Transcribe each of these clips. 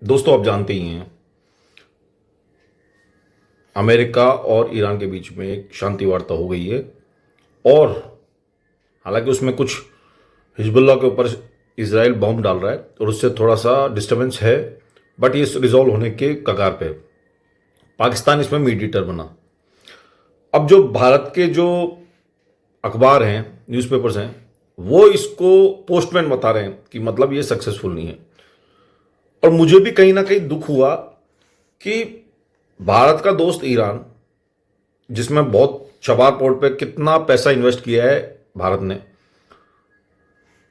दोस्तों, आप जानते ही हैं अमेरिका और ईरान के बीच में एक शांति वार्ता हो गई है। और हालांकि उसमें कुछ हिजबुल्लाह के ऊपर इसराइल बॉम्ब डाल रहा है और उससे थोड़ा सा डिस्टर्बेंस है, बट ये रिजॉल्व होने के कगार पे है। पाकिस्तान इसमें मीडिएटर बना। अब जो भारत के जो अखबार हैं, न्यूज़पेपर्स हैं, वो इसको पोस्टमैन बता रहे हैं कि मतलब ये सक्सेसफुल नहीं है। और मुझे भी कहीं ना कहीं दुख हुआ कि भारत का दोस्त ईरान, जिसमें बहुत चबार पोर्ट पे कितना पैसा इन्वेस्ट किया है भारत ने,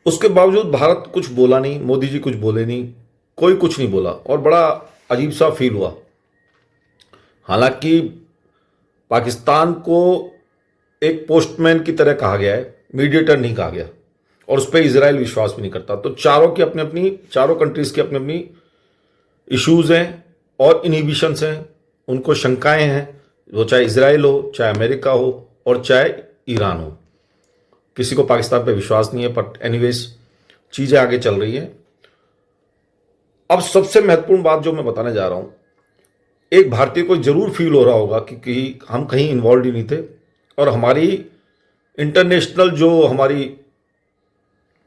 उसके बावजूद भारत कुछ बोला नहीं, मोदी जी कुछ बोले नहीं, कोई कुछ नहीं बोला और बड़ा अजीब सा फील हुआ। हालांकि पाकिस्तान को एक पोस्टमैन की तरह कहा गया है, मीडिएटर नहीं कहा गया, और उस पर इसराइल विश्वास भी नहीं करता। तो चारों कंट्रीज की अपनी अपनी इश्यूज हैं और इनहिबिशंस हैं, उनको शंकाएं हैं, वो चाहे इसराइल हो, चाहे अमेरिका हो और चाहे ईरान हो। किसी को पाकिस्तान पे विश्वास नहीं है, बट एनीवेज चीज़ें आगे चल रही हैं। अब सबसे महत्वपूर्ण बात जो मैं बताने जा रहा हूं, एक भारतीय को जरूर फील हो रहा होगा कि हम कहीं इन्वॉल्व ही नहीं थे और हमारी इंटरनेशनल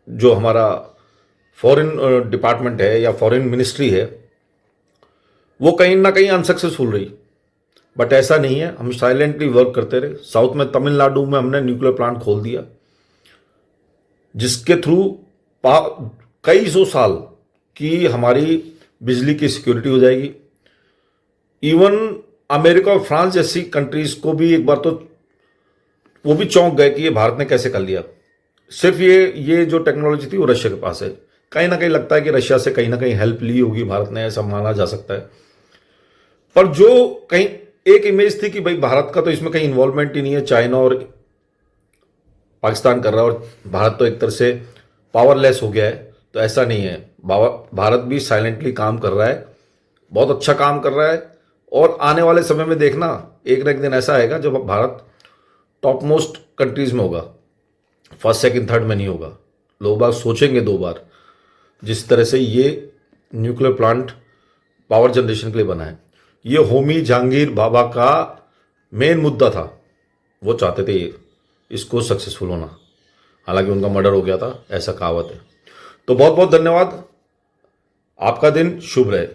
जो हमारा फॉरेन डिपार्टमेंट है या फॉरेन मिनिस्ट्री है, वो कहीं ना कहीं अनसक्सेसफुल रही। बट ऐसा नहीं है, हम साइलेंटली वर्क करते रहे। साउथ में तमिलनाडु में हमने न्यूक्लियर प्लांट खोल दिया, जिसके थ्रू कई सौ साल की हमारी बिजली की सिक्योरिटी हो जाएगी। इवन अमेरिका और फ्रांस जैसी कंट्रीज को भी एक बार तो वो भी चौंक गए कि ये भारत ने कैसे कर लिया। सिर्फ ये जो टेक्नोलॉजी थी वो रशिया के पास है। कहीं ना कहीं लगता है कि रशिया से कहीं ना कहीं हेल्प ली होगी भारत ने, ऐसा माना जा सकता है। पर जो कहीं एक इमेज थी कि भाई भारत का तो इसमें कहीं इन्वॉल्वमेंट ही नहीं है, चाइना और पाकिस्तान कर रहा है और भारत तो एक तरह से पावरलेस हो गया है, तो ऐसा नहीं है। भारत भी साइलेंटली काम कर रहा है, बहुत अच्छा काम कर रहा है। और आने वाले समय में देखना, एक ना एक दिन ऐसा आएगा जब भारत टॉप मोस्ट कंट्रीज में होगा, फर्स्ट सेकंड थर्ड में नहीं होगा। लोग बाग सोचेंगे दो बार। जिस तरह से ये न्यूक्लियर प्लांट पावर जनरेशन के लिए बना है, ये होमी जहांगीर बाबा का मेन मुद्दा था। वो चाहते थे इसको सक्सेसफुल होना, हालांकि उनका मर्डर हो गया था, ऐसा कहावत है। तो बहुत बहुत धन्यवाद। आपका दिन शुभ रहे।